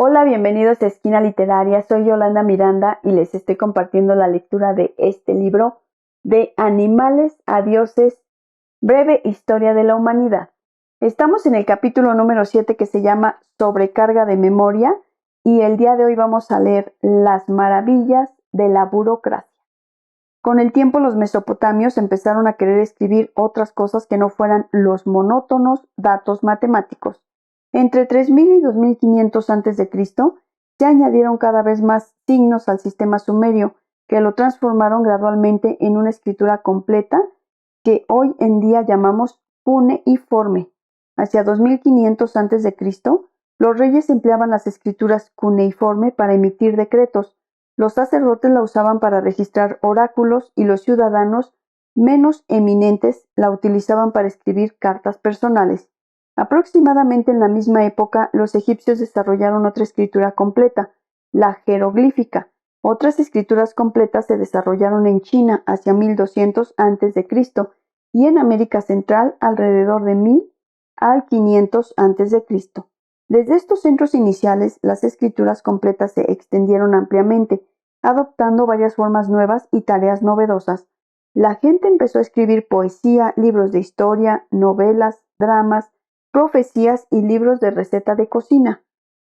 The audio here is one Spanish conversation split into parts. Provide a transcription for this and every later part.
Hola, bienvenidos a Esquina Literaria. Soy Yolanda Miranda y les estoy compartiendo la lectura de este libro, De animales a dioses, breve historia de la humanidad. Estamos en el capítulo número 7 que se llama Sobrecarga de memoria y el día de hoy vamos a leer Las maravillas de la burocracia. Con el tiempo los mesopotamios empezaron a querer escribir otras cosas que no fueran los monótonos datos matemáticos. Entre 3000 y 2500 a.C. se añadieron cada vez más signos al sistema sumerio, que lo transformaron gradualmente en una escritura completa que hoy en día llamamos cuneiforme. Hacia 2500 a.C., los reyes empleaban las escrituras cuneiforme para emitir decretos, los sacerdotes la usaban para registrar oráculos y los ciudadanos menos eminentes la utilizaban para escribir cartas personales. Aproximadamente en la misma época, los egipcios desarrollaron otra escritura completa, la jeroglífica. Otras escrituras completas se desarrollaron en China hacia 1200 a.C. y en América Central alrededor de 1000 al 500 a.C. Desde estos centros iniciales, las escrituras completas se extendieron ampliamente, adoptando varias formas nuevas y tareas novedosas. La gente empezó a escribir poesía, libros de historia, novelas, dramas, profecías y libros de receta de cocina.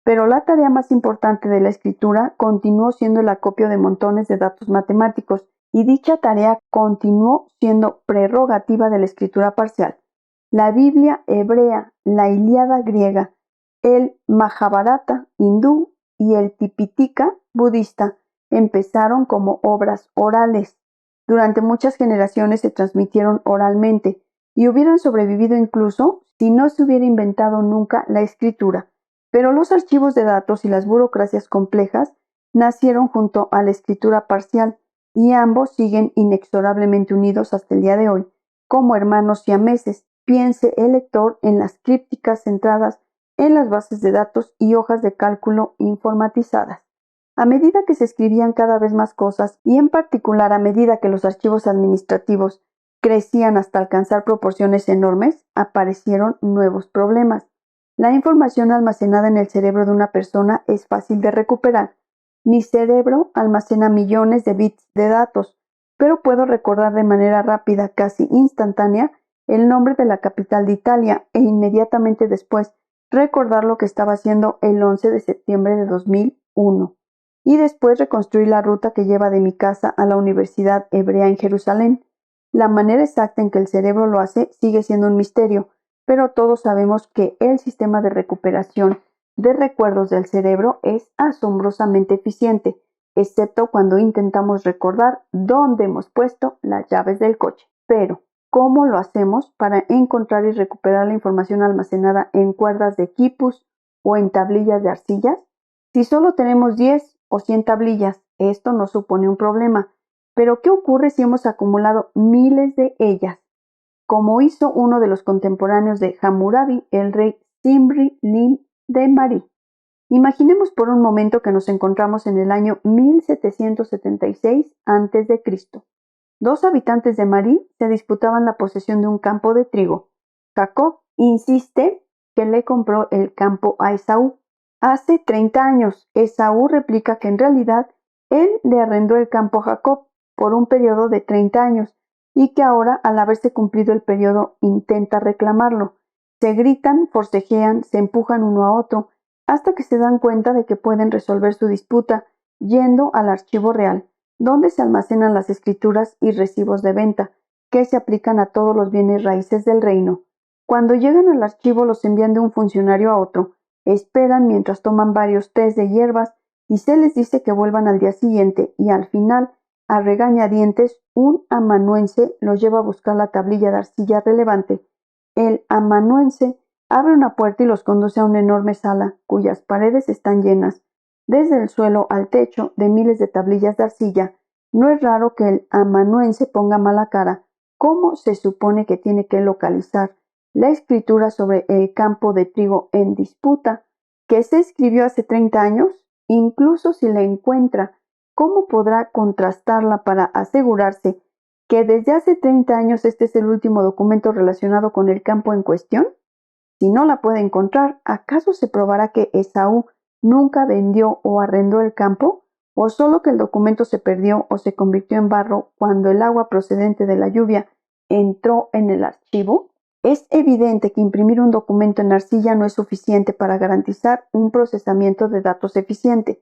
Pero la tarea más importante de la escritura continuó siendo el acopio de montones de datos matemáticos, y dicha tarea continuó siendo prerrogativa de la escritura parcial. La Biblia hebrea, la Ilíada griega, el Mahabharata hindú y el Tipitaka budista empezaron como obras orales. Durante muchas generaciones se transmitieron oralmente y hubieran sobrevivido incluso si no se hubiera inventado nunca la escritura. Pero los archivos de datos y las burocracias complejas nacieron junto a la escritura parcial y ambos siguen inexorablemente unidos hasta el día de hoy, como hermanos siameses. Piense el lector en las crípticas centradas en las bases de datos y hojas de cálculo informatizadas. A medida que se escribían cada vez más cosas, y en particular a medida que los archivos administrativos crecían hasta alcanzar proporciones enormes, aparecieron nuevos problemas. La información almacenada en el cerebro de una persona es fácil de recuperar. Mi cerebro almacena millones de bits de datos, pero puedo recordar de manera rápida, casi instantánea, el nombre de la capital de Italia e inmediatamente después recordar lo que estaba haciendo el 11 de septiembre de 2001 y después reconstruir la ruta que lleva de mi casa a la Universidad Hebrea en Jerusalén. La manera exacta en que el cerebro lo hace sigue siendo un misterio, pero todos sabemos que el sistema de recuperación de recuerdos del cerebro es asombrosamente eficiente, excepto cuando intentamos recordar dónde hemos puesto las llaves del coche. Pero, ¿cómo lo hacemos para encontrar y recuperar la información almacenada en cuerdas de quipus o en tablillas de arcillas? Si solo tenemos 10 o 100 tablillas, esto no supone un problema. Pero ¿qué ocurre si hemos acumulado miles de ellas? Como hizo uno de los contemporáneos de Hammurabi, el rey Zimri-Lim de Mari. Imaginemos por un momento que nos encontramos en el año 1776 a.C. Dos habitantes de Mari se disputaban la posesión de un campo de trigo. Jacob insiste que le compró el campo a Esaú. Hace 30 años, Esaú replica que en realidad él le arrendó el campo a Jacob por un periodo de 30 años y que ahora, al haberse cumplido el periodo, intenta reclamarlo. Se gritan, forcejean, se empujan uno a otro, hasta que se dan cuenta de que pueden resolver su disputa yendo al archivo real, donde se almacenan las escrituras y recibos de venta, que se aplican a todos los bienes raíces del reino. Cuando llegan al archivo los envían de un funcionario a otro, esperan mientras toman varios tés de hierbas y se les dice que vuelvan al día siguiente y al final, a regañadientes, un amanuense los lleva a buscar la tablilla de arcilla relevante. El amanuense abre una puerta y los conduce a una enorme sala, cuyas paredes están llenas, desde el suelo al techo, de miles de tablillas de arcilla. No es raro que el amanuense ponga mala cara. ¿Cómo se supone que tiene que localizar la escritura sobre el campo de trigo en disputa, que se escribió hace 30 años? Incluso si la encuentra, ¿cómo podrá contrastarla para asegurarse que desde hace 30 años este es el último documento relacionado con el campo en cuestión? Si no la puede encontrar, ¿acaso se probará que Esaú nunca vendió o arrendó el campo, o solo que el documento se perdió o se convirtió en barro cuando el agua procedente de la lluvia entró en el archivo? Es evidente que imprimir un documento en arcilla no es suficiente para garantizar un procesamiento de datos eficiente,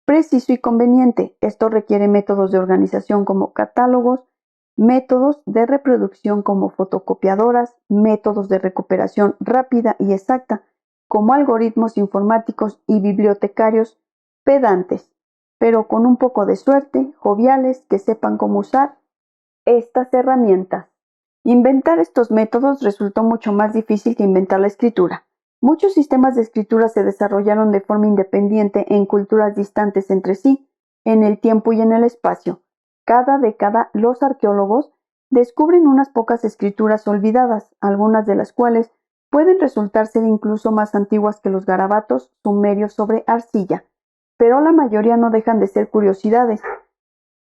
preciso y conveniente. Esto requiere métodos de organización como catálogos, métodos de reproducción como fotocopiadoras, métodos de recuperación rápida y exacta como algoritmos informáticos y bibliotecarios pedantes, pero con un poco de suerte, joviales que sepan cómo usar estas herramientas. Inventar estos métodos resultó mucho más difícil que inventar la escritura. Muchos sistemas de escritura se desarrollaron de forma independiente en culturas distantes entre sí, en el tiempo y en el espacio. Cada década, los arqueólogos descubren unas pocas escrituras olvidadas, algunas de las cuales pueden resultar ser incluso más antiguas que los garabatos sumerios sobre arcilla, pero la mayoría no dejan de ser curiosidades,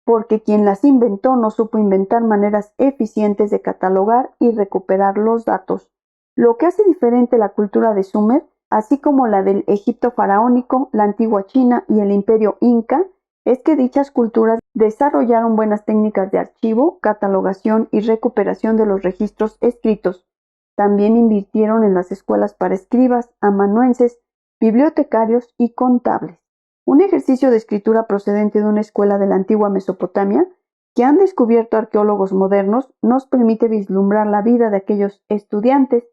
porque quien las inventó no supo inventar maneras eficientes de catalogar y recuperar los datos. Lo que hace diferente la cultura de Sumer, así como la del Egipto faraónico, la antigua China y el imperio Inca, es que dichas culturas desarrollaron buenas técnicas de archivo, catalogación y recuperación de los registros escritos. También invirtieron en las escuelas para escribas, amanuenses, bibliotecarios y contables. Un ejercicio de escritura procedente de una escuela de la antigua Mesopotamia, que han descubierto arqueólogos modernos, nos permite vislumbrar la vida de aquellos estudiantes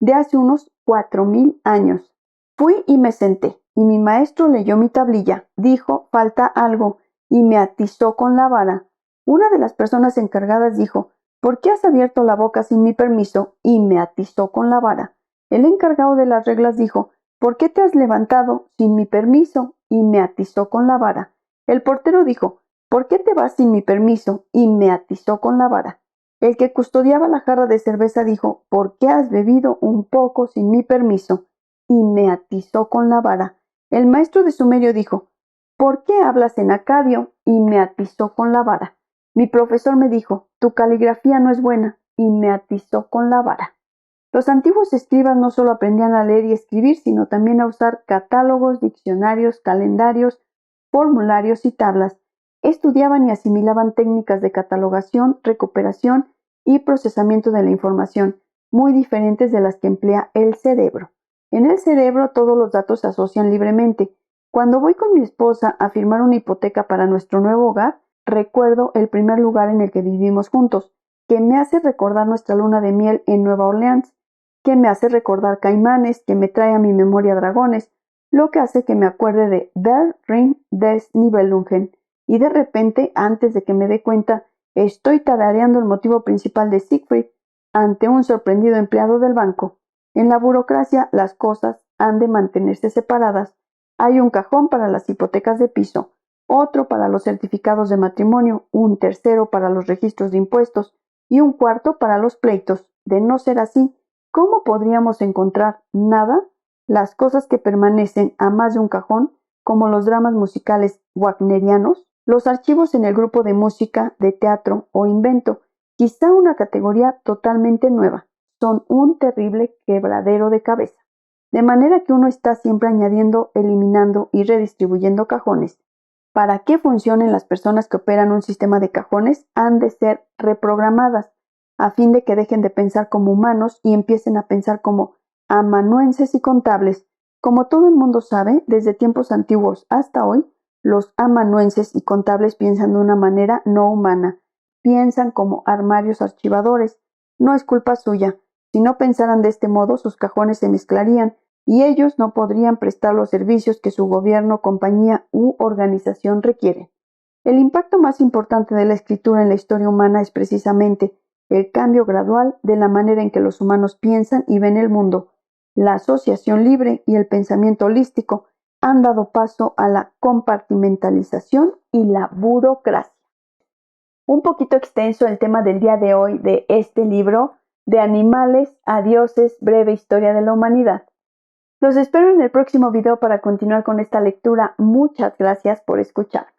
de hace unos 4000 años. Fui y me senté, y mi maestro leyó mi tablilla, dijo, falta algo, y me atizó con la vara. Una de las personas encargadas dijo, ¿por qué has abierto la boca sin mi permiso? Y me atizó con la vara. El encargado de las reglas dijo, ¿por qué te has levantado sin mi permiso? Y me atizó con la vara. El portero dijo, ¿por qué te vas sin mi permiso? Y me atizó con la vara. El que custodiaba la jarra de cerveza dijo, ¿por qué has bebido un poco sin mi permiso? Y me atizó con la vara. El maestro de sumerio dijo, ¿por qué hablas en acadio? Y me atizó con la vara. Mi profesor me dijo, tu caligrafía no es buena, y me atizó con la vara. Los antiguos escribas no solo aprendían a leer y escribir, sino también a usar catálogos, diccionarios, calendarios, formularios y tablas. Estudiaban y asimilaban técnicas de catalogación, recuperación y procesamiento de la información, muy diferentes de las que emplea el cerebro. En el cerebro todos los datos se asocian libremente. Cuando voy con mi esposa a firmar una hipoteca para nuestro nuevo hogar, recuerdo el primer lugar en el que vivimos juntos, que me hace recordar nuestra luna de miel en Nueva Orleans, que me hace recordar Caimanes, que me trae a mi memoria dragones, lo que hace que me acuerde de Der Ring des Nibelungen, y de repente, antes de que me dé cuenta, estoy tarareando el motivo principal de Siegfried ante un sorprendido empleado del banco. En la burocracia las cosas han de mantenerse separadas. Hay un cajón para las hipotecas de piso, otro para los certificados de matrimonio, un tercero para los registros de impuestos y un cuarto para los pleitos. De no ser así, ¿cómo podríamos encontrar nada? Las cosas que permanecen a más de un cajón, como los dramas musicales wagnerianos, los archivos en el grupo de música, de teatro o invento, quizá una categoría totalmente nueva, son un terrible quebradero de cabeza. De manera que uno está siempre añadiendo, eliminando y redistribuyendo cajones. Para que funcionen las personas que operan un sistema de cajones han de ser reprogramadas, a fin de que dejen de pensar como humanos y empiecen a pensar como amanuenses y contables. Como todo el mundo sabe, desde tiempos antiguos hasta hoy, los amanuenses y contables piensan de una manera no humana, piensan como armarios archivadores. No es culpa suya. Si no pensaran de este modo, sus cajones se mezclarían y ellos no podrían prestar los servicios que su gobierno, compañía u organización requieren. El impacto más importante de la escritura en la historia humana es precisamente el cambio gradual de la manera en que los humanos piensan y ven el mundo. La asociación libre y el pensamiento holístico han dado paso a la compartimentalización y la burocracia. Un poquito extenso el tema del día de hoy de este libro, De animales a dioses, breve historia de la humanidad. Los espero en el próximo video para continuar con esta lectura. Muchas gracias por escuchar.